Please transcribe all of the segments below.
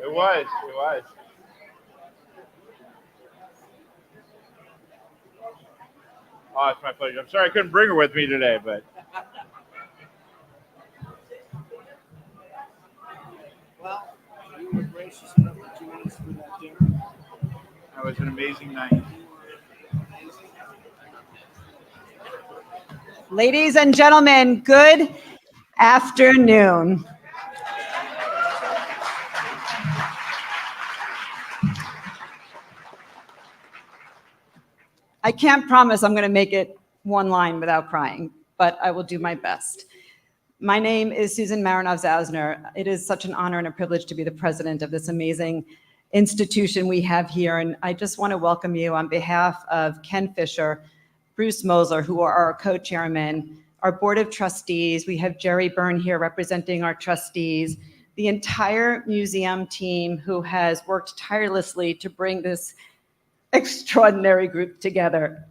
It was. It was. Oh, it's my pleasure. I'm sorry I couldn't bring her with me today, but Well, you were gracious enough to join us for that dinner. that was an amazing night. Ladies and gentlemen, good afternoon. I can't promise I'm going to make it one line without crying, but I will do my best. My name is Susan Marinov-Zausner. It is such an honor and a privilege to be the president of this amazing institution we have here, and I just want to welcome you on behalf of Ken Fisher, Bruce Mosler, who are our co-chairmen, our board of trustees. We have Jerry Byrne here representing our trustees, the entire museum team who has worked tirelessly to bring this extraordinary group together.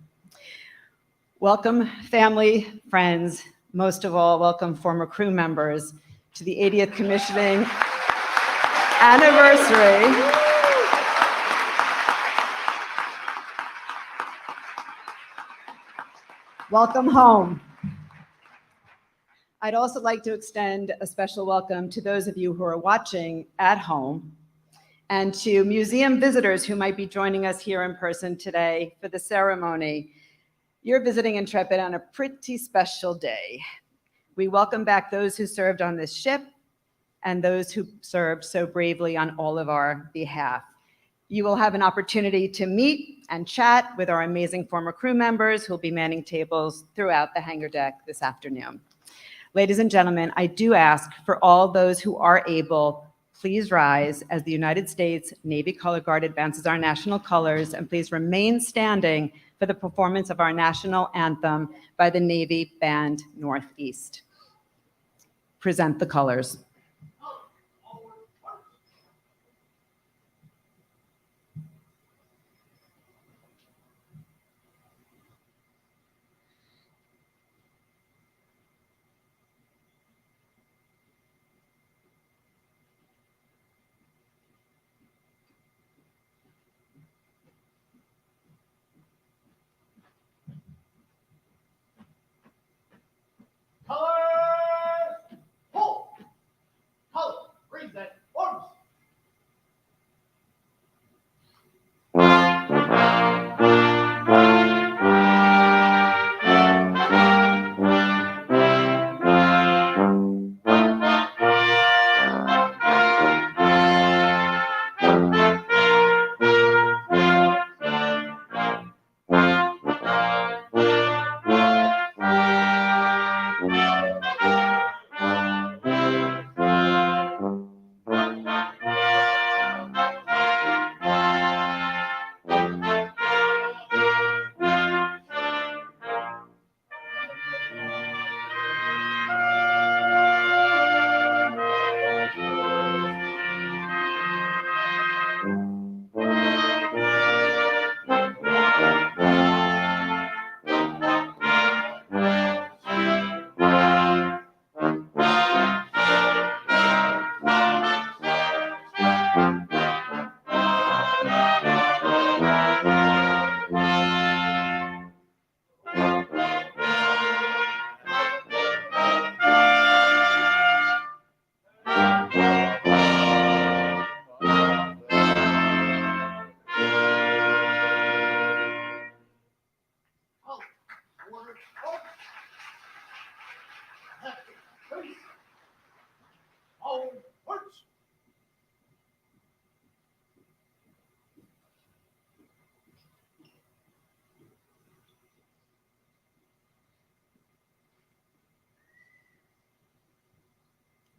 Welcome, family, friends, most of all, welcome former crew members to the 80th commissioning anniversary. Welcome home. I'd also like to extend a special welcome to those of you who are watching at home and to museum visitors who might be joining us here in person today for the ceremony. You're visiting Intrepid on a pretty special day. We welcome back those who served on this ship and those who served so bravely on all of our behalf. You will have an opportunity to meet and chat with our amazing former crew members who will be manning tables throughout the hangar deck this afternoon. Ladies and gentlemen, I do ask for all those who are able, please rise as the United States Navy Color Guard advances our national colors, and please remain standing for the performance of our national anthem by the Navy Band Northeast. Present the colors.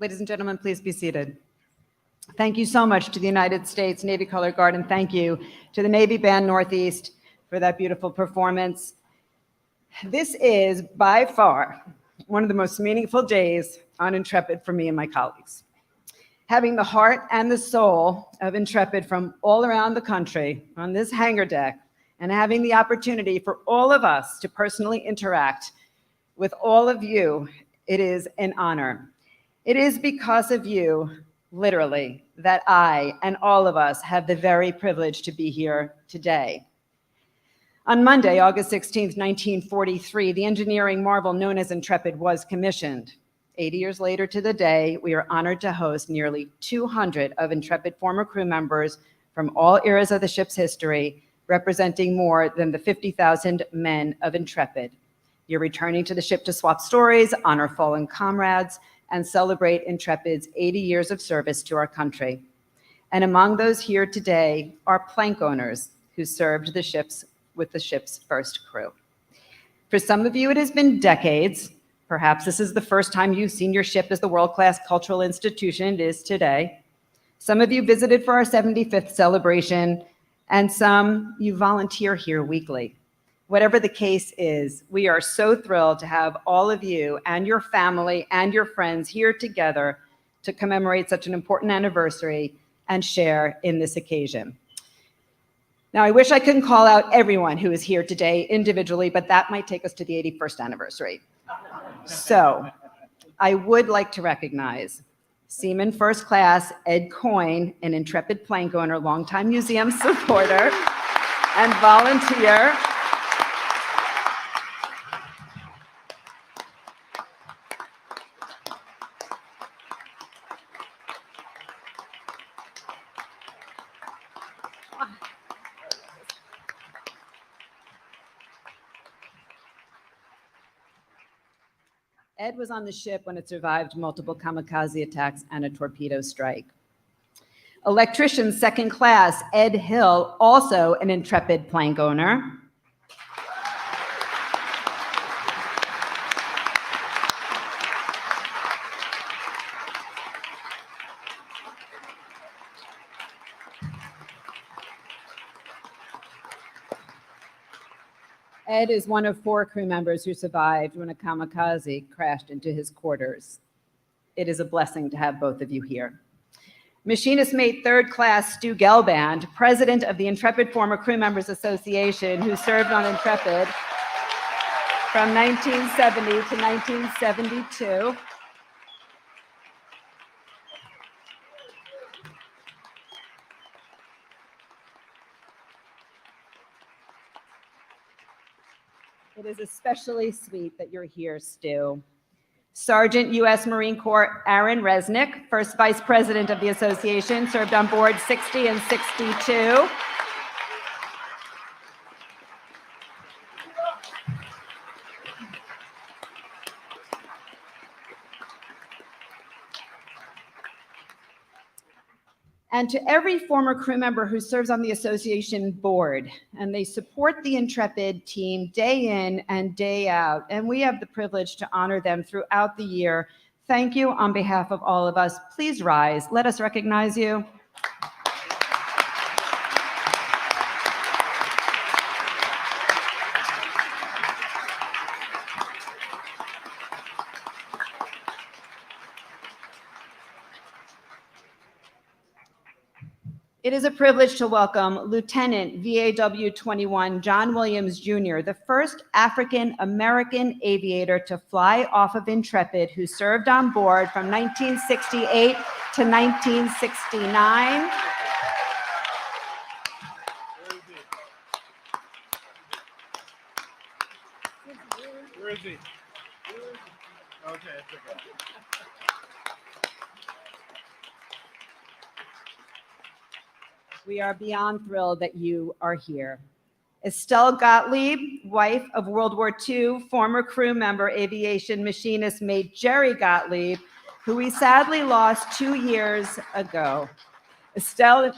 Ladies and gentlemen, please be seated. Thank you so much to the United States Navy Color Guard, and thank you to the Navy Band Northeast for that beautiful performance. This is by far one of the most meaningful days on Intrepid for me and my colleagues. Having the heart and the soul of Intrepid from all around the country on this hangar deck, and having the opportunity for all of us to personally interact with all of you, it is an honor. It is because of you literally, that I and all of us have the very privilege to be here today. On Monday, August 16th, 1943, the engineering marvel known as Intrepid was commissioned. 80 years later to the day, we are honored to host nearly 200 of Intrepid former crew members from all eras of the ship's history, representing more than the 50,000 men of Intrepid. You're returning to the ship to swap stories, honor fallen comrades, and celebrate Intrepid's 80 years of service to our country. And among those here today are plank owners who served with the ship's first crew. For some of you, it has been decades. Perhaps this is the first time you've seen your ship as the world-class cultural institution it is today. Some of you visited for our 75th celebration, and some you volunteer here weekly. Whatever the case is, we are so thrilled to have all of you and your family and your friends here together to commemorate such an important anniversary and share in this occasion. Now, I wish I couldn't call out everyone who is here today individually, but that might take us to the 81st anniversary. So I would like to recognize Seaman First Class Ed Coyne, an Intrepid plank owner, longtime museum supporter and volunteer. Ed was on the ship when it survived multiple kamikaze attacks and a torpedo strike. Electrician second class Ed Hill, also an Intrepid plank owner. Ed is one of 4 crew members who survived when a kamikaze crashed into his quarters. It is a blessing to have both of you here. Machinist mate third class Stu Gelband, president of the Intrepid Former Crew Members Association, who served on Intrepid from 1970 to 1972. It is especially sweet that you're here, Stu. Sergeant U.S. Marine Corps Aaron Resnick, first vice president of the association, served on board 60 and 62. And to every former crew member who serves on the association board, and they support the Intrepid team day in and day out, and we have the privilege to honor them throughout the year. Thank you on behalf of all of us. Please rise. Let us recognize you. It is a privilege to welcome Lieutenant VAW 21 John Williams Jr., the first African-American aviator to fly off of Intrepid, who served on board from 1968 to 1969. Where is he? Okay, it's okay. We are beyond thrilled that you are here. Estelle Gottlieb, wife of World War II former crew member aviation machinist mate Jerry Gottlieb, who we sadly lost 2 years ago. Estelle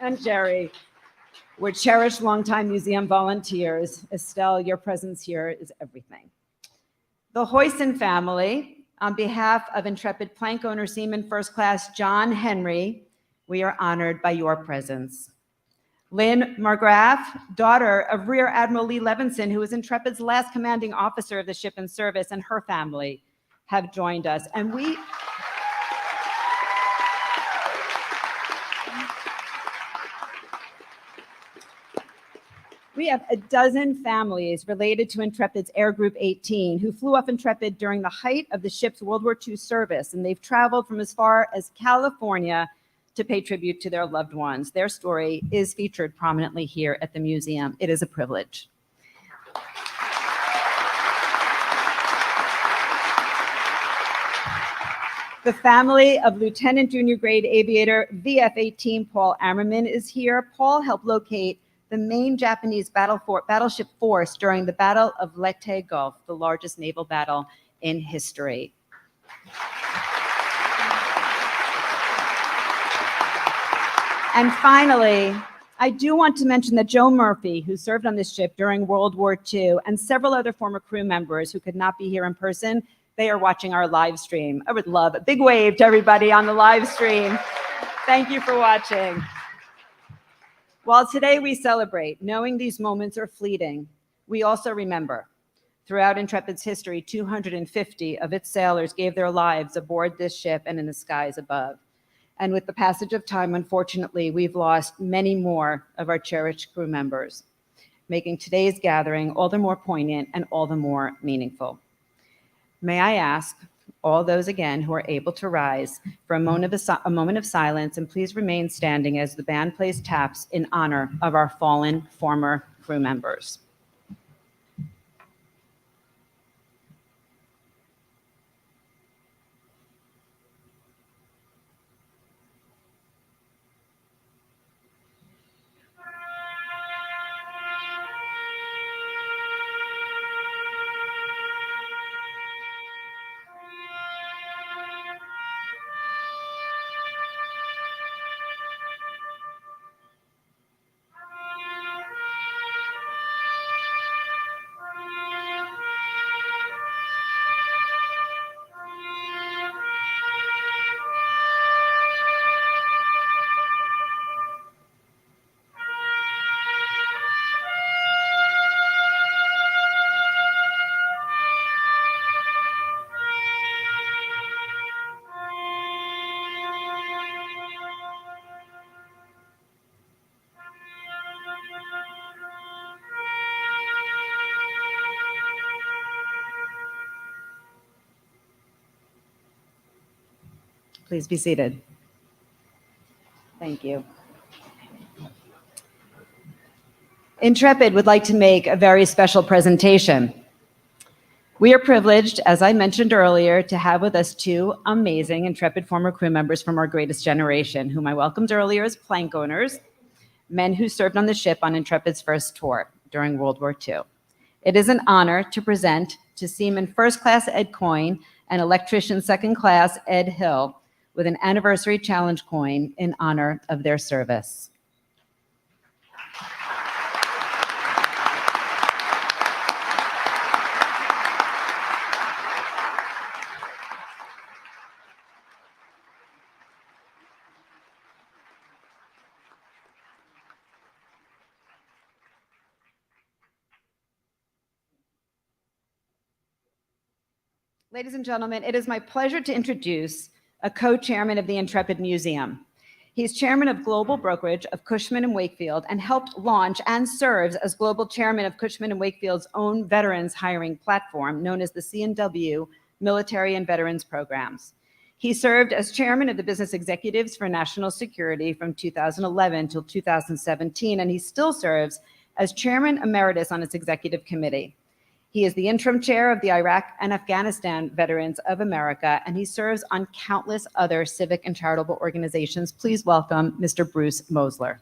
and Jerry were cherished longtime museum volunteers. Estelle, your presence here is everything. The Hoyson family, on behalf of Intrepid plank owner Seaman First Class John Henry, we are honored by your presence. Lynn Margraf, daughter of Rear Admiral Lee Levinson, who was Intrepid's last commanding officer of the ship in service, and her family have joined us. And we We have a dozen families related to Intrepid's Air Group 18 who flew off Intrepid during the height of the ship's World War II service, and they've traveled from as far as California to pay tribute to their loved ones. Their story is featured prominently here at the museum. It is a privilege. The family of Lieutenant Junior Grade Aviator VF-18 Paul Ammerman is here. Paul helped locate the main Japanese battleship force during the Battle of Leyte Gulf, the largest naval battle in history. And finally, I do want to mention that Joe Murphy, who served on this ship during World War II, and several other former crew members who could not be here in person, they are watching our live stream. I would love a big wave to everybody on the live stream. Thank you for watching. While today we celebrate, knowing these moments are fleeting, we also remember. Throughout Intrepid's history, 250 of its sailors gave their lives aboard this ship and in the skies above. And with the passage of time, unfortunately, we've lost many more of our cherished crew members, making today's gathering all the more poignant and all the more meaningful. May I ask all those again who are able to rise for a moment of silence, and please remain standing as the band plays taps in honor of our fallen former crew members. Please be seated. Thank you. Intrepid would like to make a very special presentation. We are privileged, as I mentioned earlier, to have with us two amazing Intrepid former crew members from our greatest generation, whom I welcomed earlier as plank owners, men who served on the ship on Intrepid's first tour during World War II. It is an honor to present to Seaman First Class Ed Coyne and Electrician Second Class Ed Hill with an anniversary challenge coin in honor of their service. Ladies and gentlemen, it is my pleasure to introduce a co-chairman of the Intrepid Museum. He's chairman of global brokerage of Cushman & Wakefield and helped launch and serves as global chairman of Cushman & Wakefield's own veterans hiring platform known as the C&W Military and Veterans Programs. He served as chairman of the Business Executives for National Security from 2011 till 2017, and he still serves as chairman emeritus on its executive committee. He is the interim chair of the Iraq and Afghanistan Veterans of America, and he serves on countless other civic and charitable organizations. Please welcome Mr. Bruce Mosler.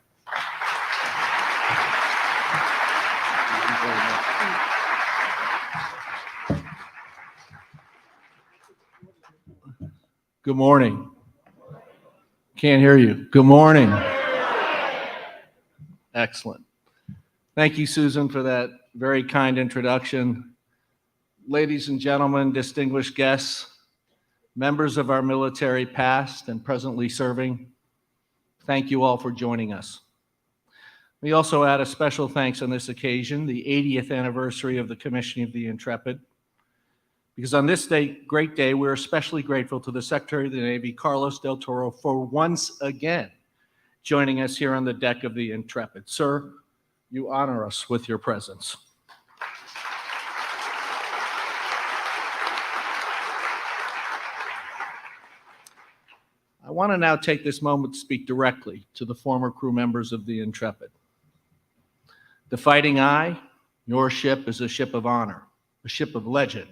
Good morning. Can't hear you. Good morning. Excellent. Thank you, Susan, for that very kind introduction. Ladies and gentlemen, distinguished guests, members of our military past and presently serving, thank you all for joining us. We also add a special thanks on this occasion, the 80th anniversary of the commissioning of the Intrepid, because on this great day, we're especially grateful to the Secretary of the Navy, Carlos del Toro, for once again joining us here on the deck of the Intrepid. Sir, you honor us with your presence. I want to now take this moment to speak directly to the former crew members of the Intrepid. The Fighting Eye, your ship is a ship of honor, a ship of legend.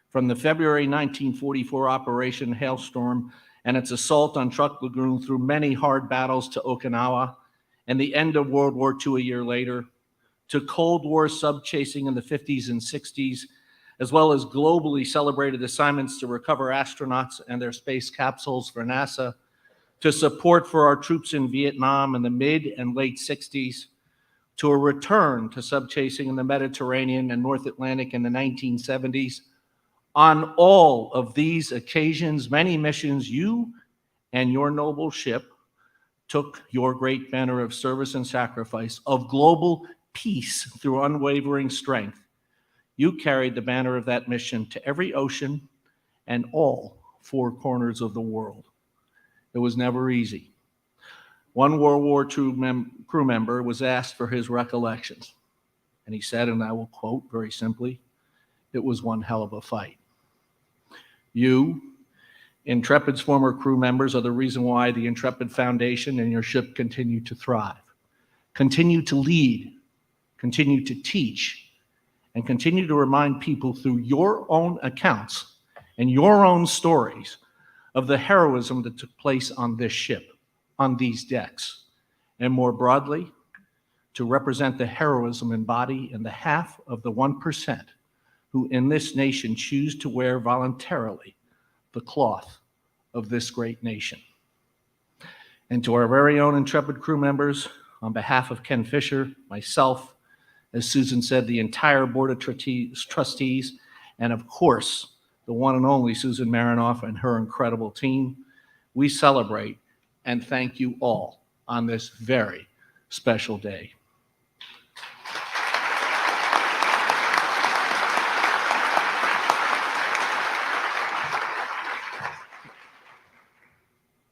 From the February 1944 Operation Hailstorm and its assault on Truk Lagoon through many hard battles to Okinawa and the end of World War II a year later, to Cold War sub-chasing in the 50s and 60s, as well as globally celebrated assignments to recover astronauts and their space capsules for NASA, to support for our troops in Vietnam in the mid and late 60s, to a return to sub-chasing in the Mediterranean and North Atlantic in the 1970s. On all of these occasions, many missions, you and your noble ship took your great banner of service and sacrifice, of global peace through unwavering strength. You carried the banner of that mission to every ocean and all four corners of the world. It was never easy. One World War II crew member was asked for his recollections, and he said, and I will quote very simply, "It was one hell of a fight." You, Intrepid's former crew members, are the reason why the Intrepid Foundation and your ship continue to thrive, continue to lead, continue to teach, and continue to remind people through your own accounts and your own stories of the heroism that took place on this ship, on these decks, and more broadly, to represent the heroism embodied in the half of the 1% who in this nation choose to wear voluntarily the cloth of this great nation. And to our very own Intrepid crew members, on behalf of Ken Fisher, myself, as Susan said, the entire Board of Trustees, and of course, the one and only Susan Marinoff and her incredible team, we celebrate and thank you all on this very special day.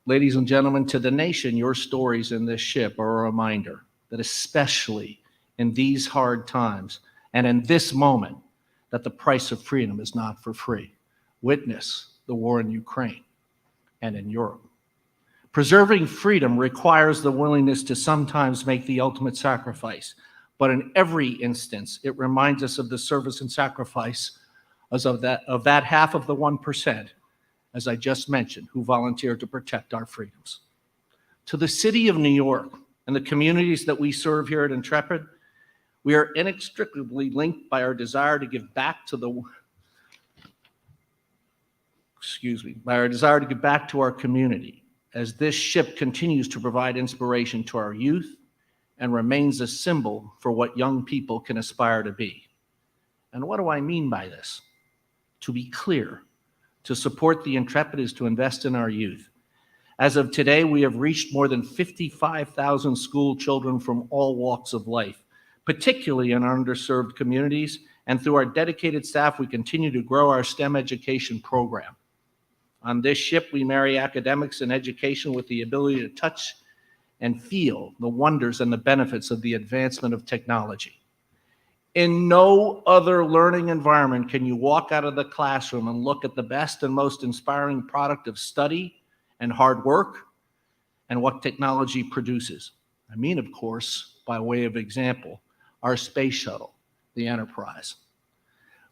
Ladies and gentlemen, to the nation, your stories in this ship are a reminder that especially in these hard times and in this moment, that the price of freedom is not for free. Witness the war in Ukraine and in Europe. Preserving freedom requires the willingness to sometimes make the ultimate sacrifice, but in every instance, it reminds us of the service and sacrifice of that half of the 1%, as I just mentioned, who volunteered to protect our freedoms. To the city of New York and the communities that we serve here at Intrepid, we are inextricably linked by our desire to give back to our community, as this ship continues to provide inspiration to our youth and remains a symbol for what young people can aspire to be. And what do I mean by this? To be clear, to support the Intrepid is to invest in our youth. As of today, we have reached more than 55,000 school children from all walks of life, particularly in underserved communities, and through our dedicated staff, we continue to grow our STEM education program. On this ship, we marry academics and education with the ability to touch and feel the wonders and the benefits of the advancement of technology. In no other learning environment can you walk out of the classroom and look at the best and most inspiring product of study and hard work and what technology produces. I mean, of course, by way of example, our space shuttle, the Enterprise.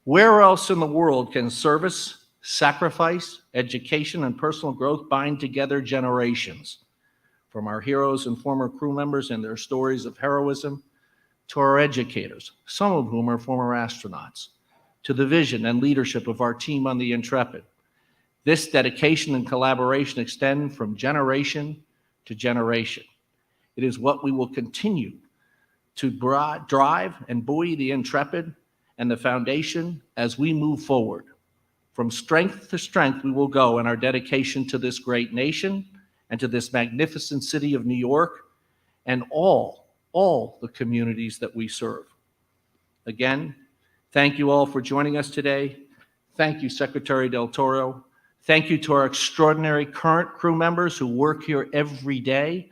Where else in the world can service, sacrifice, education, and personal growth bind together generations? From our heroes and former crew members and their stories of heroism, to our educators, some of whom are former astronauts, to the vision and leadership of our team on the Intrepid. This dedication and collaboration extend from generation to generation. It is what we will continue to drive and buoy the Intrepid and the foundation as we move forward. From strength to strength we will go in our dedication to this great nation and to this magnificent city of New York and all the communities that we serve. Again, thank you all for joining us today. Thank you, Secretary Del Toro. Thank you to our extraordinary current crew members who work here every day.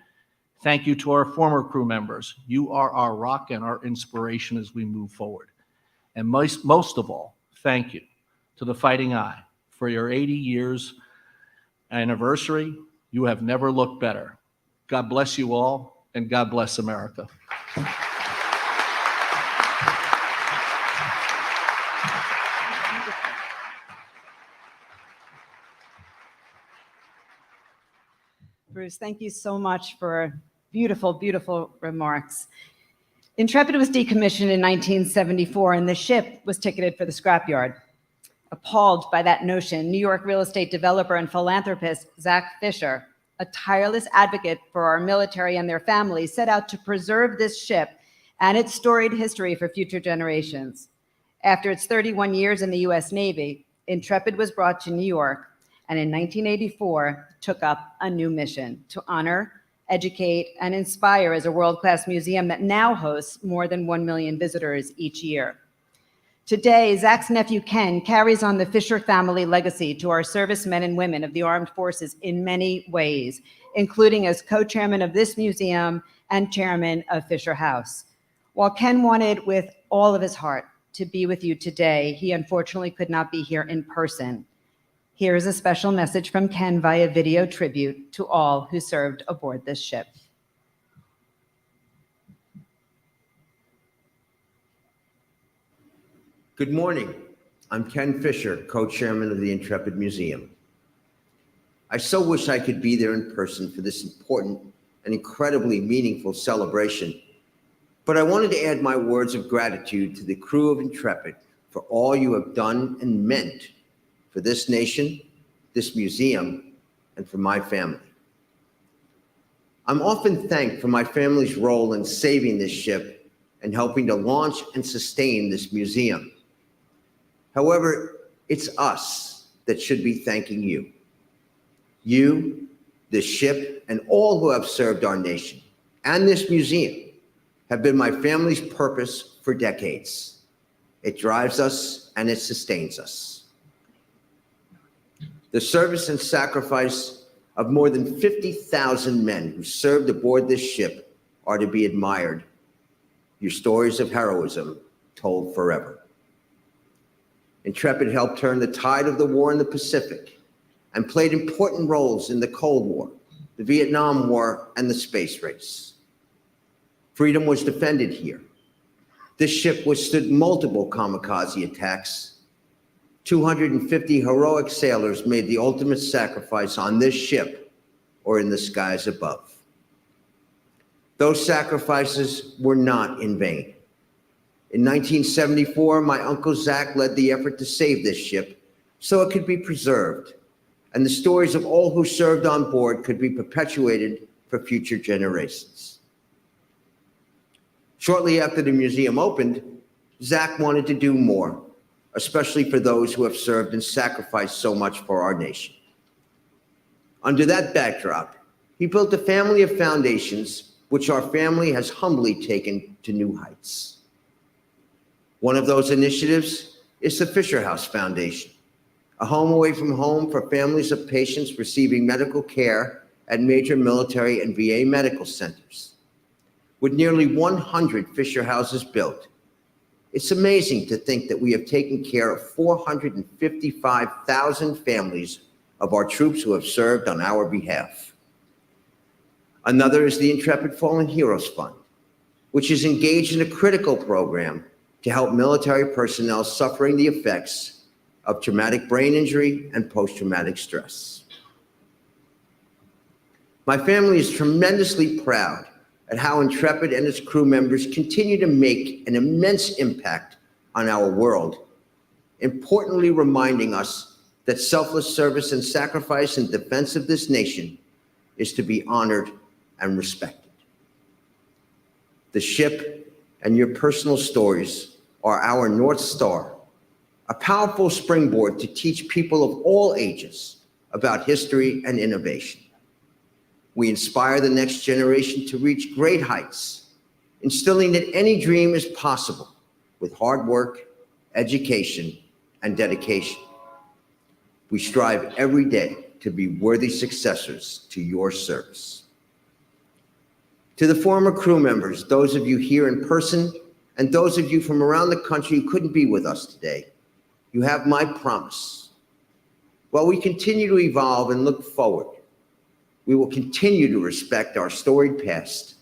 Thank you to our former crew members. You are our rock and our inspiration as we move forward. And most of all, thank you to the Fighting Eye for your 80 years anniversary. You have never looked better. God bless you all, and God bless America. Bruce, thank you so much for beautiful, beautiful remarks. Intrepid was decommissioned in 1974, and the ship was ticketed for the scrapyard. Appalled by that notion, New York real estate developer and philanthropist Zach Fisher, a tireless advocate for our military and their families, set out to preserve this ship and its storied history for future generations. After its 31 years in the U.S. Navy, Intrepid was brought to New York, and in 1984 took up a new mission to honor, educate, and inspire as a world-class museum that now hosts more than 1 million visitors each year. Today, Zach's nephew Ken carries on the Fisher family legacy to our servicemen and women of the armed forces in many ways, including as co-chairman of this museum and chairman of Fisher House. While Ken wanted with all of his heart to be with you today, he unfortunately could not be here in person. Here is a special message from Ken via video tribute to all who served aboard this ship. Good morning. I'm Ken Fisher, co-chairman of the Intrepid Museum. I so wish I could be there in person for this important and incredibly meaningful celebration, but I wanted to add my words of gratitude to the crew of Intrepid for all you have done and meant for this nation, this museum, and for my family. I'm often thanked for my family's role in saving this ship and helping to launch and sustain this museum. However, it's us that should be thanking you. You, the ship, and all who have served our nation and this museum have been my family's purpose for decades. It drives us and it sustains us. The service and sacrifice of more than 50,000 men who served aboard this ship are to be admired. Your stories of heroism told forever. Intrepid helped turn the tide of the war in the Pacific and played important roles in the Cold War, the Vietnam War, and the space race. Freedom was defended here. This ship withstood multiple kamikaze attacks. 250 heroic sailors made the ultimate sacrifice on this ship or in the skies above. Those sacrifices were not in vain. In 1974, my uncle Zach led the effort to save this ship so it could be preserved, and the stories of all who served on board could be perpetuated for future generations. Shortly after the museum opened, Zach wanted to do more, especially for those who have served and sacrificed so much for our nation. Under that backdrop, he built a family of foundations which our family has humbly taken to new heights. One of those initiatives is the Fisher House Foundation, a home away from home for families of patients receiving medical care at major military and VA medical centers. With nearly 100 Fisher houses built, it's amazing to think that we have taken care of 455,000 families of our troops who have served on our behalf. Another is the Intrepid Fallen Heroes Fund, which is engaged in a critical program to help military personnel suffering the effects of traumatic brain injury and post-traumatic stress. My family is tremendously proud at how Intrepid and its crew members continue to make an immense impact on our world, importantly reminding us that selfless service and sacrifice in defense of this nation is to be honored and respected. The ship and your personal stories are our North Star, a powerful springboard to teach people of all ages about history and innovation. We inspire the next generation to reach great heights, instilling that any dream is possible with hard work, education, and dedication. We strive every day to be worthy successors to your service. To the former crew members, those of you here in person, and those of you from around the country who couldn't be with us today, you have my promise. While we continue to evolve and look forward, we will continue to respect our storied past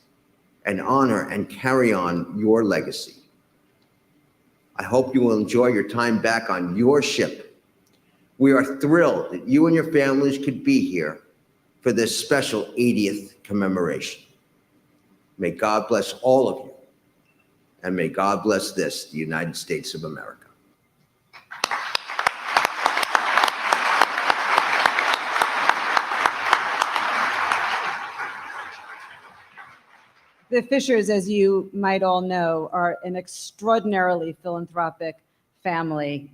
and honor and carry on your legacy. I hope you will enjoy your time back on your ship. We are thrilled that you and your families could be here for this special 80th commemoration. May God bless all of you, and may God bless this, the United States of America. The Fishers, as you might all know, are an extraordinarily philanthropic family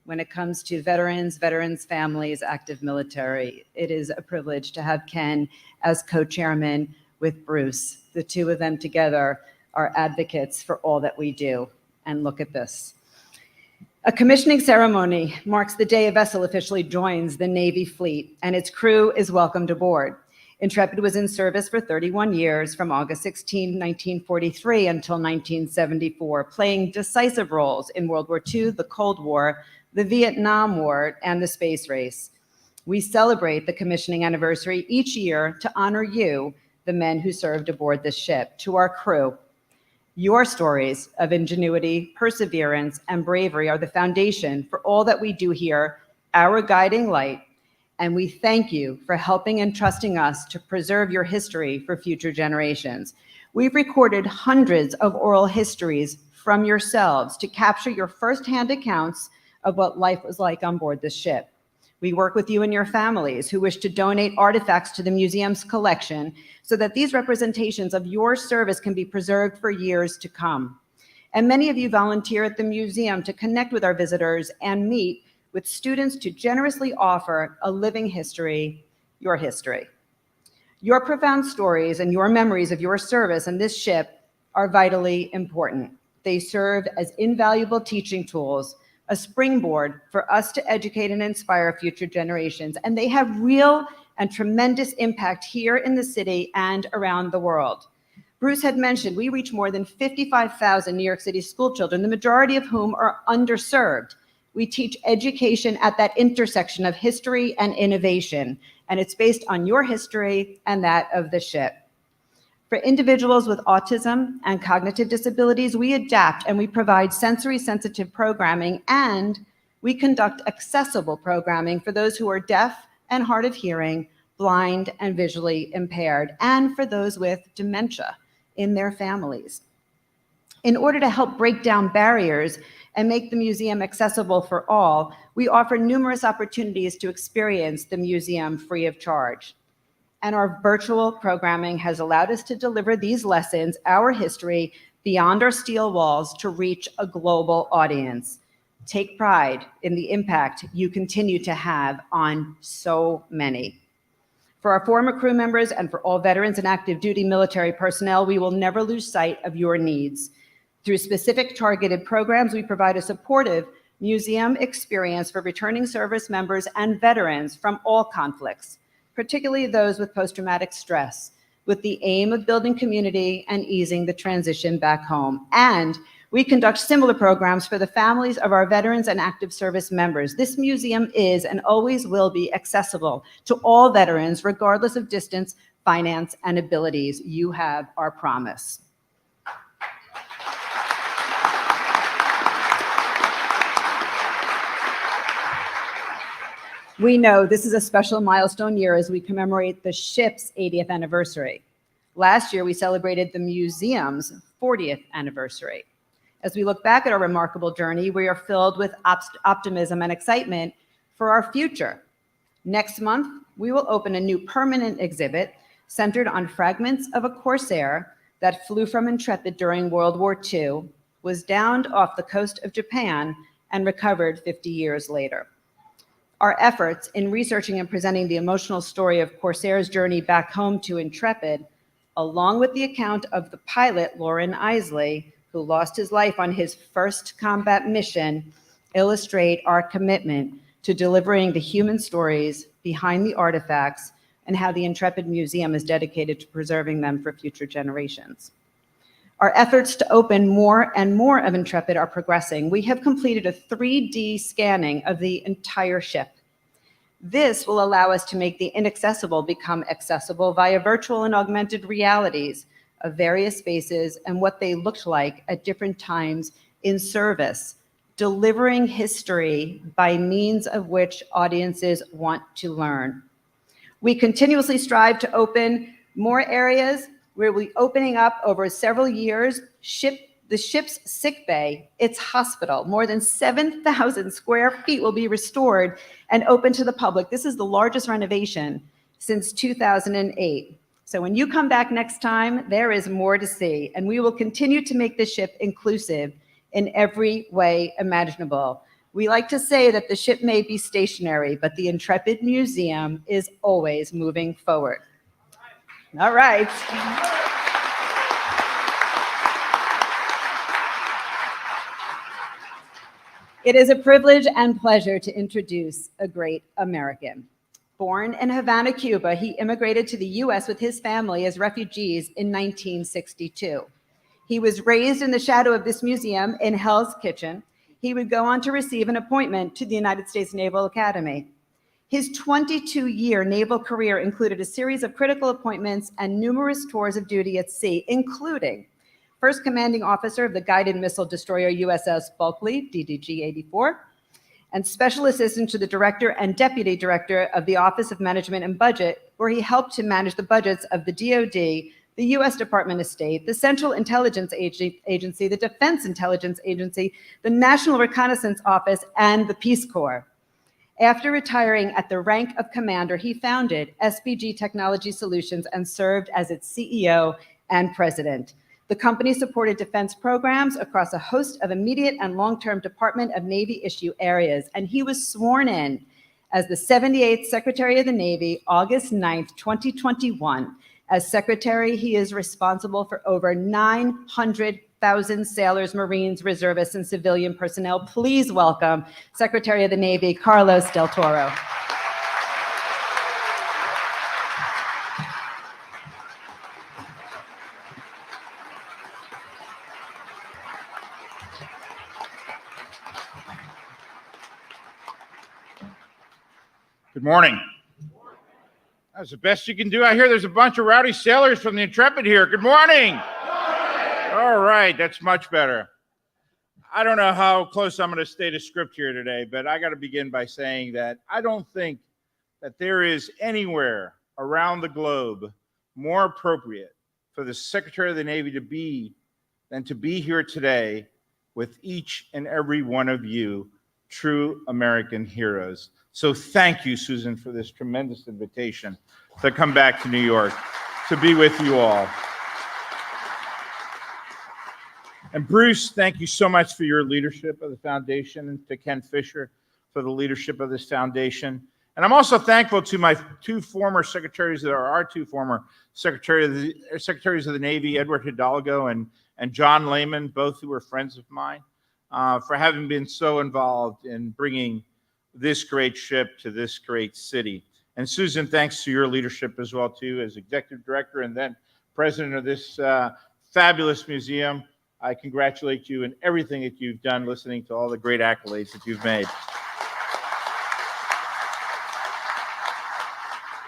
when it comes to veterans, families, active military. It is a privilege to have Ken as co-chairman with Bruce. The two of them together are advocates for all that we do. And look at this. A commissioning ceremony marks the day a vessel officially joins the Navy fleet and its crew is welcomed aboard. Intrepid was in service for 31 years, from August 16, 1943 until 1974, playing decisive roles in World War II, the Cold War, the Vietnam War, and the space race. We celebrate the commissioning anniversary each year to honor you, the men who served aboard this ship. To our crew, your stories of ingenuity, perseverance, and bravery are the foundation for all that we do here, our guiding light, and we thank you for helping and trusting us to preserve your history for future generations. We've recorded hundreds of oral histories from yourselves to capture your firsthand accounts of what life was like on board this ship. We work with you and your families who wish to donate artifacts to the museum's collection so that these representations of your service can be preserved for years to come. And many of you volunteer at the museum to connect with our visitors and meet with students to generously offer a living history, your history. Your profound stories and your memories of your service on this ship are vitally important. They serve as invaluable teaching tools, a springboard for us to educate and inspire future generations, and they have real and tremendous impact here in the city and around the world. Bruce had mentioned we reach more than 55,000 New York City school children, the majority of whom are underserved. We teach education at that intersection of history and innovation, and it's based on your history and that of the ship. For individuals with autism and cognitive disabilities, we adapt and we provide sensory-sensitive programming, and we conduct accessible programming for those who are deaf and hard of hearing, blind and visually impaired, and for those with dementia in their families. In order to help break down barriers and make the museum accessible for all, we offer numerous opportunities to experience the museum free of charge. And our virtual programming has allowed us to deliver these lessons, our history, beyond our steel walls to reach a global audience. Take pride in the impact you continue to have on so many. For our former crew members and for all veterans and active duty military personnel, we will never lose sight of your needs. Through specific targeted programs, we provide a supportive museum experience for returning service members and veterans from all conflicts, particularly those with post-traumatic stress, with the aim of building community and easing the transition back home. And we conduct similar programs for the families of our veterans and active service members. This museum is and always will be accessible to all veterans, regardless of distance, finance, and abilities. You have our promise. We know this is a special milestone year as we commemorate the ship's 80th anniversary. Last year, we celebrated the museum's 40th anniversary. As we look back at our remarkable journey, we are filled with optimism and excitement for our future. Next month, we will open a new permanent exhibit centered on fragments of a Corsair that flew from Intrepid during World War II, was downed off the coast of Japan, and recovered 50 years later. Our efforts in researching and presenting the emotional story of Corsair's journey back home to Intrepid, along with the account of the pilot, Loren Isley, who lost his life on his first combat mission, illustrate our commitment to delivering the human stories behind the artifacts and how the Intrepid Museum is dedicated to preserving them for future generations. Our efforts to open more and more of Intrepid are progressing. We have completed a 3D scanning of the entire ship. This will allow us to make the inaccessible become accessible via virtual and augmented realities of various spaces and what they looked like at different times in service, delivering history by means of which audiences want to learn. We continuously strive to open more areas. We'll be opening up over several years the ship's sick bay, its hospital. More than 7,000 square feet will be restored and open to the public. This is the largest renovation since 2008. So when you come back next time, there is more to see, and we will continue to make the ship inclusive in every way imaginable. We like to say that the ship may be stationary, but the Intrepid Museum is always moving forward. All right. It is a privilege and pleasure to introduce a great American. Born in Havana, Cuba, he immigrated to the US with his family as refugees in 1962. He was raised in the shadow of this museum in Hell's Kitchen. He would go on to receive an appointment to the United States Naval Academy. His 22-year naval career included a series of critical appointments and numerous tours of duty at sea, including First Commanding Officer of the Guided Missile Destroyer USS Bulkley, DDG-84, and Special Assistant to the Director and Deputy Director of the Office of Management and Budget, where he helped to manage the budgets of the DoD, the U.S. Department of State, the Central Intelligence Agency, the Defense Intelligence Agency, the National Reconnaissance Office, and the Peace Corps. After retiring at the rank of commander, he founded SPG Technology Solutions and served as its CEO and president. The company supported defense programs across a host of immediate and long-term Department of Navy issue areas, and he was sworn in as the 78th Secretary of the Navy, August 9th, 2021. As Secretary, he is responsible for over 900,000 sailors, Marines, reservists, and civilian personnel. Please welcome Secretary of the Navy, Carlos Del Toro. Good morning. That's the best you can do. I hear there's a bunch of rowdy sailors from the Intrepid here. Good morning. All right, that's much better. I don't know how close I'm going to stay to script here today, but I got to begin by saying that I don't think that there is anywhere around the globe more appropriate for the Secretary of the Navy to be than to be here today with each and every one of you, true American heroes. So thank you, Susan, for this tremendous invitation to come back to New York, to be with you all. And Bruce, thank you so much for your leadership of the foundation, and to Ken Fisher for the leadership of this foundation. And I'm also thankful to my two former secretaries, that are our two former secretaries of the Navy, Edward Hidalgo and John Lehman, both who were friends of mine, for having been so involved in bringing this great ship to this great city. And Susan, thanks to your leadership as well, too, as executive director and then president of this fabulous museum. I congratulate you in everything that you've done, listening to all the great accolades that you've made.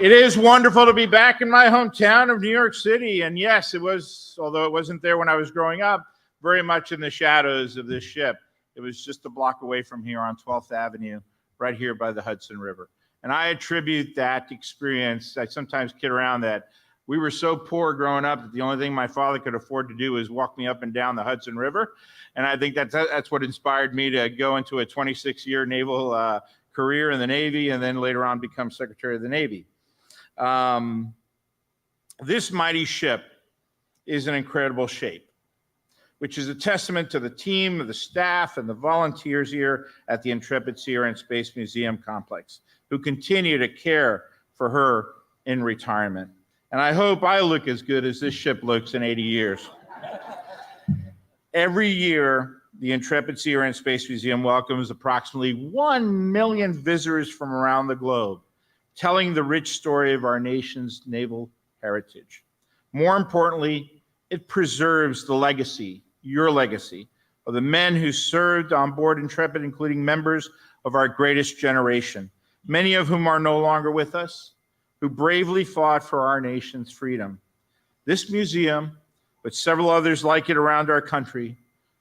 It is wonderful to be back in my hometown of New York City. And yes, it was, although it wasn't there when I was growing up, very much in the shadows of this ship. It was just a block away from here on 12th Avenue, right here by the Hudson River. And I attribute that experience, I sometimes kid around that we were so poor growing up that the only thing my father could afford to do was walk me up and down the Hudson River. And I think that's what inspired me to go into a 26-year naval career in the Navy, and then later on become Secretary of the Navy. This mighty ship is in incredible shape, which is a testament to the team, the staff, and the volunteers here at the Intrepid Sea, Air, and Space Museum Complex, who continue to care for her in retirement. And I hope I look as good as this ship looks in 80 years. Every year, the Intrepid Sea, Air, and Space Museum welcomes approximately 1 million visitors from around the globe. telling the rich story of our nation's naval heritage. More importantly, it preserves the legacy, your legacy, of the men who served on board Intrepid, including members of our greatest generation, many of whom are no longer with us, who bravely fought for our nation's freedom. This museum, with several others like it around our country,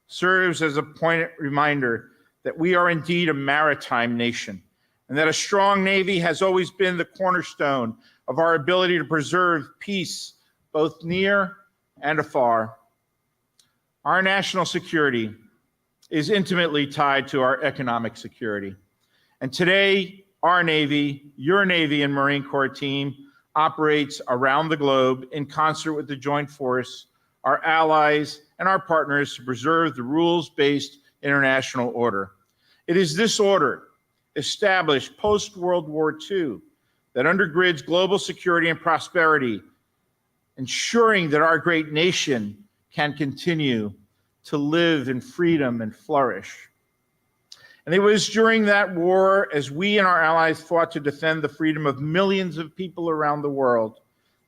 serves as a poignant reminder that we are indeed a maritime nation, and that a strong Navy has always been the cornerstone of our ability to preserve peace, both near and afar. Our national security is intimately tied to our economic security. And today, our Navy, your Navy and Marine Corps team operates around the globe in concert with the Joint Force, our allies, and our partners to preserve the rules-based international order. It is this order, established post-World War II, that undergirds global security and prosperity, ensuring that our great nation can continue to live in freedom and flourish. And it was during that war, as we and our allies fought to defend the freedom of millions of people around the world,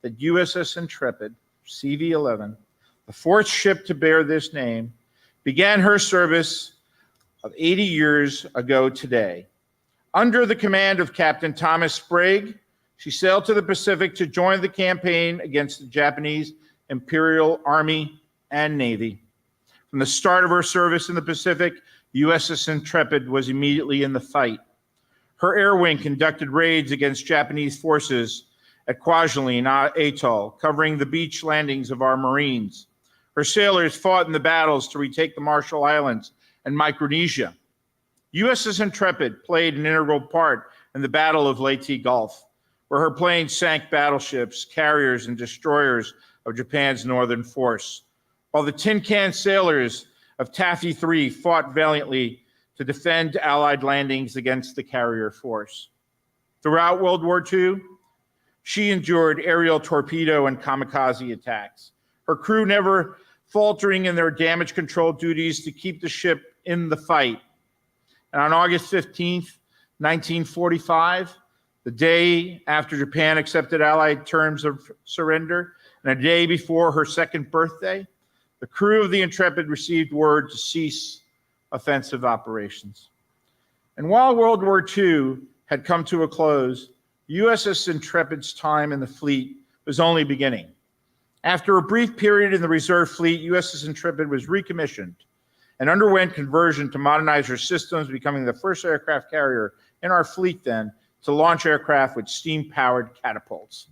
that USS Intrepid, CV-11, the fourth ship to bear this name, began her service of 80 years ago today. Under the command of Captain Thomas Sprague, she sailed to the Pacific to join the campaign against the Japanese Imperial Army and Navy. From the start of her service in the Pacific, USS Intrepid was immediately in the fight. Her air wing conducted raids against Japanese forces at Kwajalein Atoll, covering the beach landings of our Marines. Her sailors fought in the battles to retake the Marshall Islands and Micronesia. USS Intrepid played an integral part in the Battle of Leyte Gulf, where her planes sank battleships, carriers, and destroyers of Japan's northern force, while the tin can sailors of Taffy 3 fought valiantly to defend Allied landings against the carrier force. Throughout World War II, she endured aerial torpedo and kamikaze attacks, her crew never faltering in their damage control duties to keep the ship in the fight. And on August 15th, 1945, the day after Japan accepted Allied terms of surrender, and a day before her second birthday, the crew of the Intrepid received word to cease offensive operations. And while World War II had come to a close, USS Intrepid's time in the fleet was only beginning. After a brief period in the reserve fleet, USS Intrepid was recommissioned and underwent conversion to modernize her systems, becoming the first aircraft carrier in our fleet then to launch aircraft with steam-powered catapults.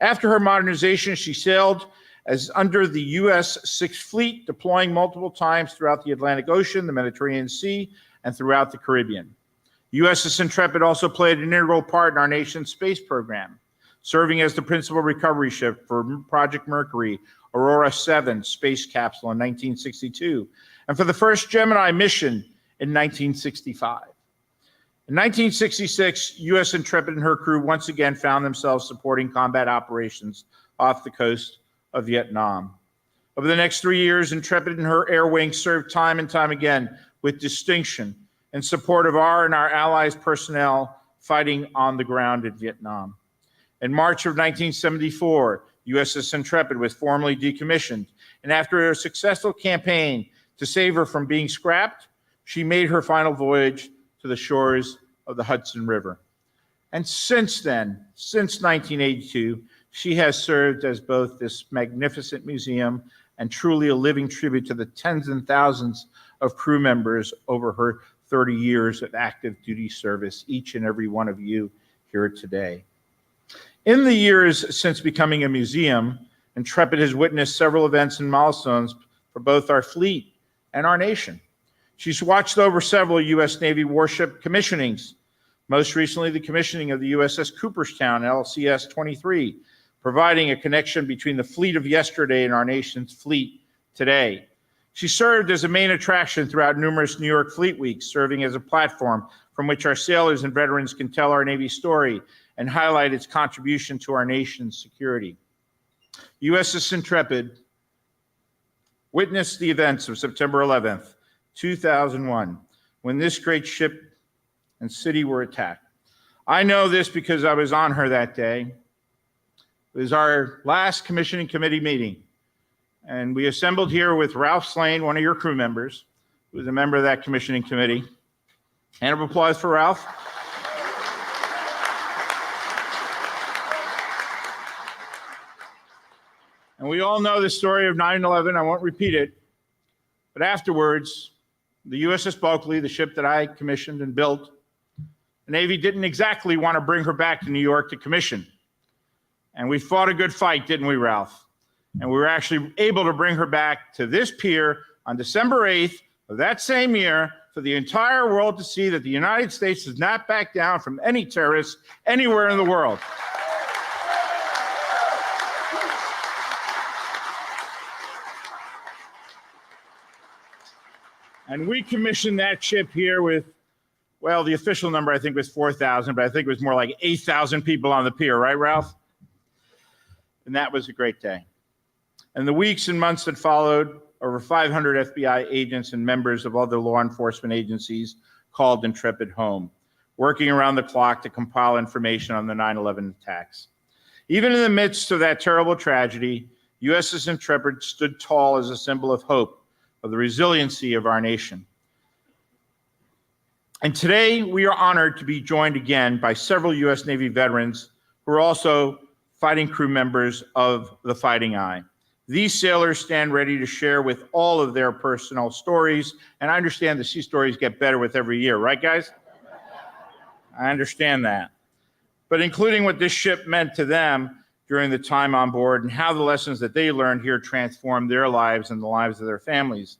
After her modernization, she sailed as under the U.S. Sixth Fleet, deploying multiple times throughout the Atlantic Ocean, the Mediterranean Sea, and throughout the Caribbean. USS Intrepid also played an integral part in our nation's space program, serving as the principal recovery ship for Project Mercury, Aurora 7 space capsule in 1962, and for the first Gemini mission in 1965. In 1966, U.S. Intrepid and her crew once again found themselves supporting combat operations off the coast of Vietnam. Over the next 3 years, Intrepid and her air wing served time and time again with distinction in support of our and our allies' personnel fighting on the ground in Vietnam. In March of 1974, USS Intrepid was formally decommissioned, and after a successful campaign to save her from being scrapped, she made her final voyage to the shores of the Hudson River. And since then, since 1982, she has served as both this magnificent museum and truly a living tribute to the tens and thousands of crew members over her 30 years of active duty service, each and every one of you here today. In the years since becoming a museum, Intrepid has witnessed several events and milestones for both our fleet and our nation. She's watched over several U.S. Navy warship commissionings, most recently the commissioning of the USS Cooperstown, LCS 23, providing a connection between the fleet of yesterday and our nation's fleet today. She served as a main attraction throughout numerous New York Fleet Weeks, serving as a platform from which our sailors and veterans can tell our Navy story and highlight its contribution to our nation's security. USS Intrepid witnessed the events of September 11th, 2001, when this great ship and city were attacked. I know this because I was on her that day. It was our last commissioning committee meeting. And we assembled here with Ralph Slane, one of your crew members, who was a member of that commissioning committee. Hand of applause for Ralph. And we all know the story of 9/11. I won't repeat it. But afterwards, the USS Bulkley, the ship that I commissioned and built, the Navy didn't exactly want to bring her back to New York to commission. And we fought a good fight, didn't we, Ralph? And we were actually able to bring her back to this pier on December 8th of that same year for the entire world to see that the United States does not back down from any terrorists anywhere in the world. And we commissioned that ship here with, well, the official number I think was 4,000, but I think it was more like 8,000 people on the pier, right, Ralph? And that was a great day. And the weeks and months that followed, over 500 FBI agents and members of other law enforcement agencies called Intrepid home, working around the clock to compile information on the 9/11 attacks. Even in the midst of that terrible tragedy, USS Intrepid stood tall as a symbol of hope, of the resiliency of our nation. And today we are honored to be joined again by several U.S. Navy veterans who are also fighting crew members of the Fighting Eye. These sailors stand ready to share with all of their personal stories, and I understand the sea stories get better with every year, right, guys? I understand that. But including what this ship meant to them during the time on board and how the lessons that they learned here transformed their lives and the lives of their families.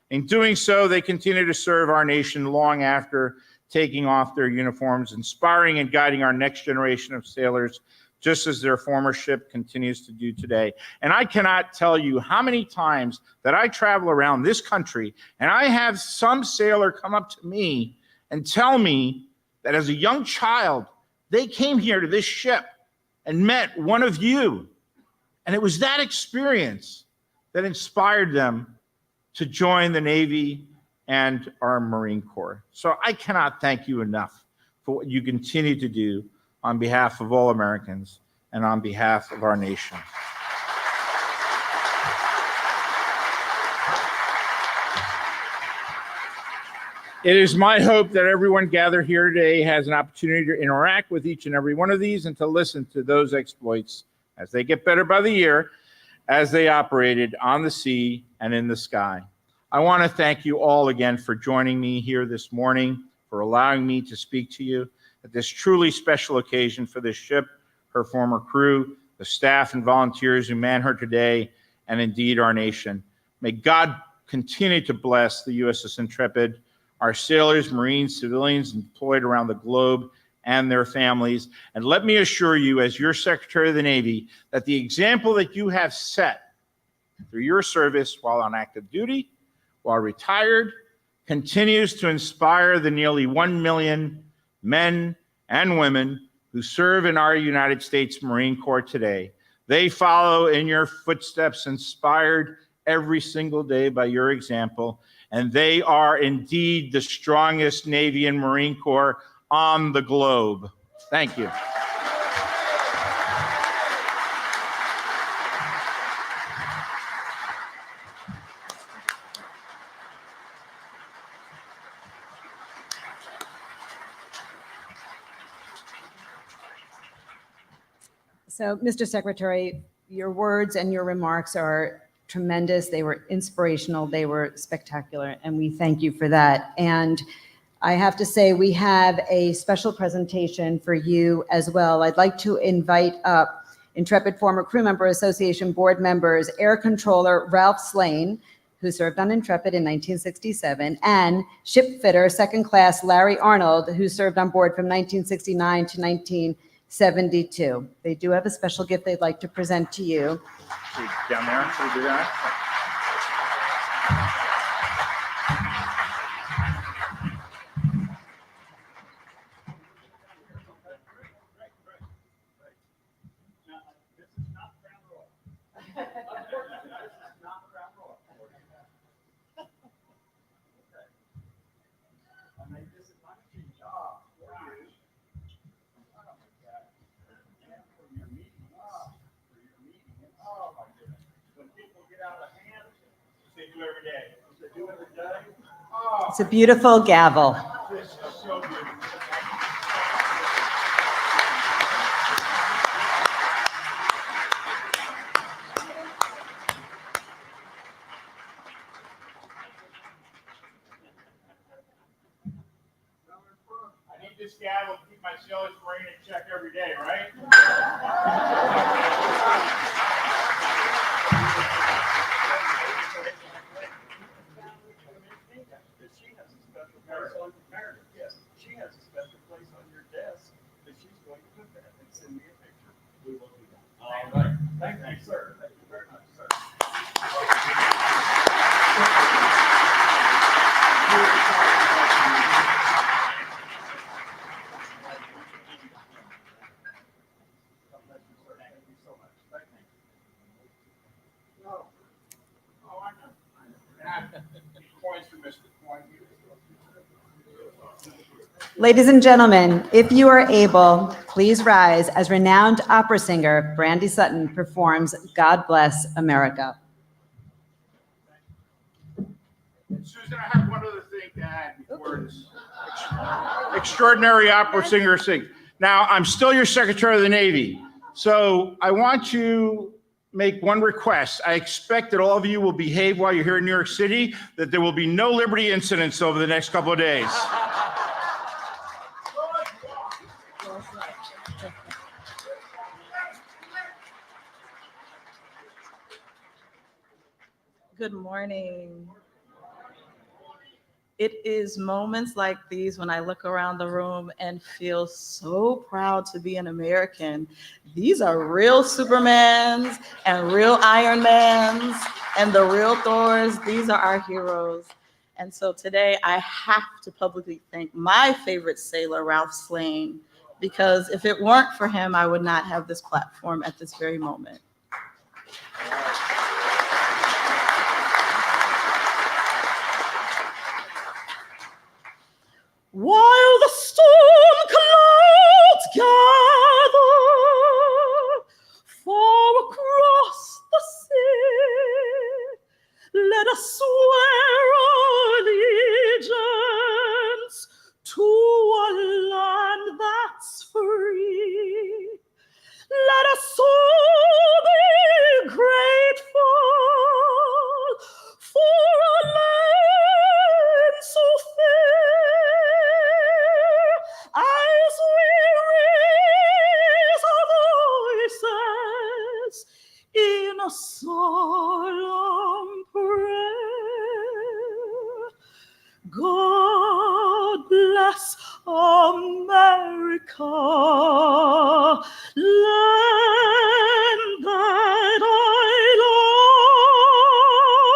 In doing so, they continue to serve our nation long after taking off their uniforms, inspiring and guiding our next generation of sailors, just as their former ship continues to do today. And I cannot tell you how many times that I travel around this country and I have some sailor come up to me and tell me that as a young child, they came here to this ship and met one of you. And it was that experience that inspired them to join the Navy and our Marine Corps. So I cannot thank you enough for what you continue to do on behalf of all Americans and on behalf of our nation. It is my hope that everyone gathered here today has an opportunity to interact with each and every one of these and to listen to those exploits as they get better by the year, as they operated on the sea and in the sky. I want to thank you all again for joining me here this morning, for allowing me to speak to you at this truly special occasion for this ship, her former crew, the staff and volunteers who man her today, and indeed our nation. May God continue to bless the USS Intrepid, our sailors, Marines, civilians employed around the globe, and their families. And let me assure you, as your Secretary of the Navy, that the example that you have set through your service while on active duty, while retired, continues to inspire the nearly 1 million men and women who serve in our United States Marine Corps today. They follow in your footsteps, inspired every single day by your example, and they are indeed the strongest Navy and Marine Corps on the globe. Thank you. So, Mr. Secretary, your words and your remarks are tremendous. They were inspirational. They were spectacular, and we thank you for that. And I have to say, we have a special presentation for you as well. I'd like to invite up Intrepid Former Crew Member Association board members, Air Controller Ralph Slane, who served on Intrepid in 1967, and ship fitter, second class Larry Arnold, who served on board from 1969 to 1972. They do have a special gift they'd like to present to you. Down there, should we do that? do every day. It's a beautiful gavel. This is so beautiful. I need this gavel to keep my sailor's brain in check every day, right? She has a special place on Meredith. Yes, she has a special place on your desk that she's going to put that and send me a picture. We will do that. All right. Thank you, sir. Thank you very much, sir. God bless you, sir. Thank you so much. Thank you. Oh, I know. Coins for Mr. Coin. Ladies and gentlemen, if you are able, please rise as renowned opera singer Brandy Sutton performs God Bless America. Susan, I have one other thing to add before this extraordinary opera singer sings. Now, I'm still your Secretary of the Navy, so I want to make one request. I expect that all of you will behave while you're here in New York City, that there will be no Liberty incidents over the next couple of days. Good morning. It is moments like these when I look around the room and feel so proud to be an American. These are real Supermans and real Ironmans and the real Thors. These are our heroes. And so today I have to publicly thank my favorite sailor, Ralph Slane, because if it weren't for him, I would not have this platform at this very moment. While the storm clouds gather far across the sea, let us swear allegiance to a land that's free. Let us all be grateful for a land so fair as we raise our voices in a solemn prayer. God bless America, land that I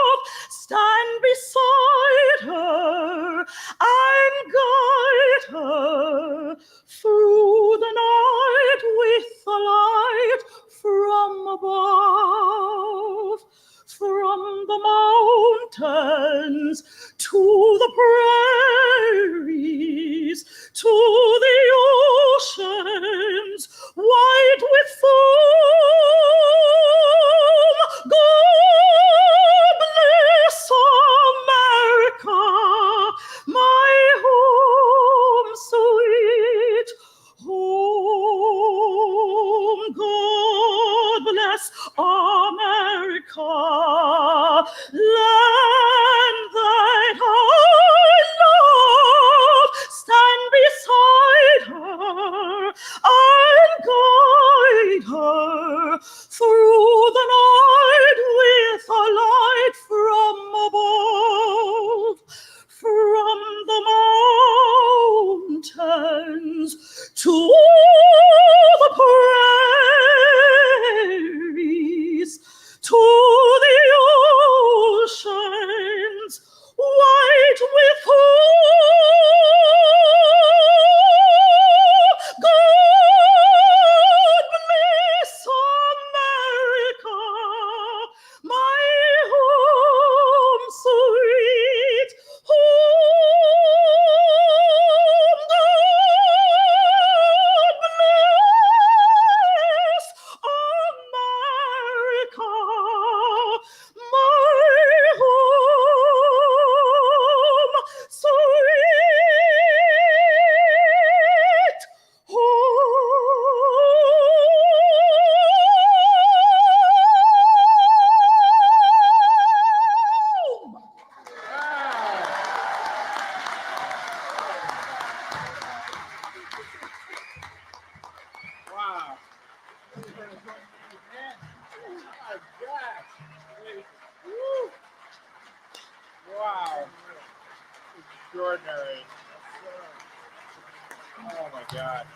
love. Stand beside her and guide her through the night with a light from above. From the mountains to the prairies, to the oceans white with foam. God bless America, my home sweet home. God bless America, land that I love. Stand beside her and guide her through the night with a light from above. From the mountains to the prairies, to the ocean extraordinary. Oh my God.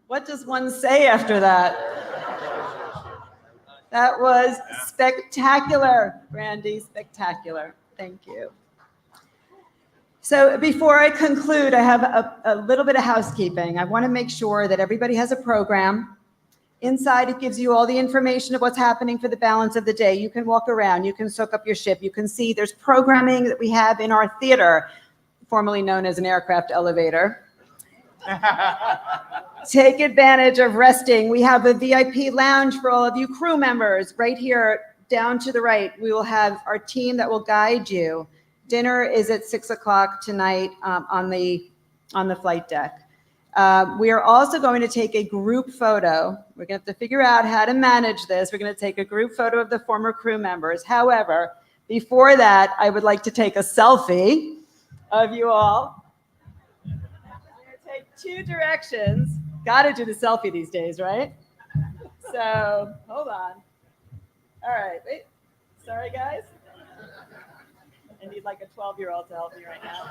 What does one say after that? That was spectacular, Brandy, spectacular. Thank you. So before I conclude, I have a little bit of housekeeping. I want to make sure that everybody has a program. Inside, it gives you all the information of what's happening for the balance of the day. You can walk around, you can soak up your ship, you can see there's programming that we have in our theater, formerly known as an aircraft elevator. Take advantage of resting. We have a VIP lounge for all of you crew members right here down to the right. We will have our team that will guide you. Dinner is at 6 o'clock tonight on the flight deck. We are also going to take a group photo. We're going to have to figure out how to manage this. We're going to take a group photo of the former crew members. However, before that, I would like to take a selfie of you all. I'm going to take 2 directions. Got to do the selfie these days, right? So, hold on. All right, wait. Sorry, guys. I need like a 12-year-old to help me right now.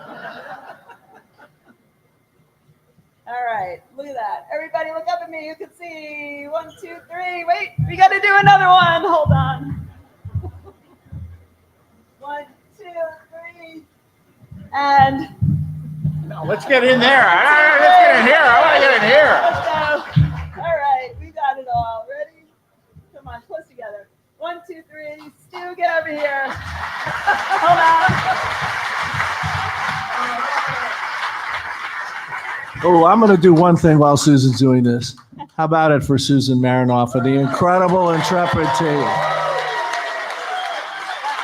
All right, look at that. Everybody look up at me. You can see 1, 2, 3. Wait, we got to do another one. Hold on. 1, 2, 3. And No, let's get in there. Let's get in here. I want to get in here. let's go. All right, we got it all. Ready? Come on, close together. 1, 2, 3. Stu, get over here. Hold on. Oh, I'm going to do one thing while Susan's doing this. How about it for Susan Marinoff and the incredible Intrepid team?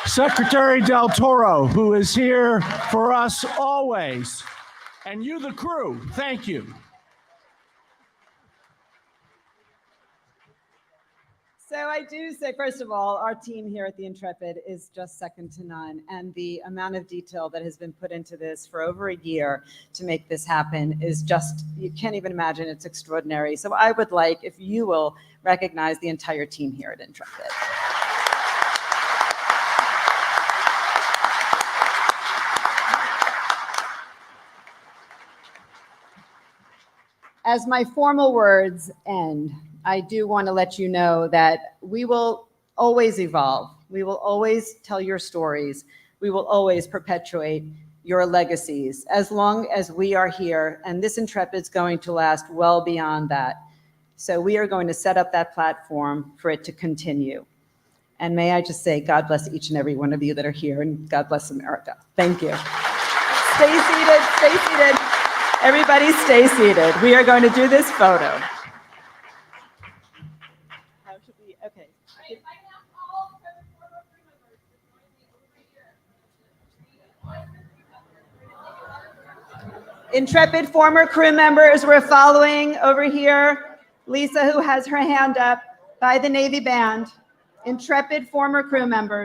Secretary Del Toro, who is here for us always. And you, the crew, thank you. So I do say, first of all, our team here at the Intrepid is just second to none. And the amount of detail that has been put into this for over a year to make this happen is just, you can't even imagine, it's extraordinary. So I would like, if you will, recognize the entire team here at Intrepid. As my formal words end, I do want to let you know that we will always evolve. We will always tell your stories. We will always perpetuate your legacies as long as we are here. And this Intrepid is going to last well beyond that. So we are going to set up that platform for it to continue. And may I just say, God bless each and every one of you that are here, and God bless America. Thank you. Stay seated, stay seated. Everybody stay seated. We are going to do this photo. How should we, okay. Intrepid former crew members, we're following over here. Lisa, who has her hand up, by the Navy Band. Intrepid former crew members.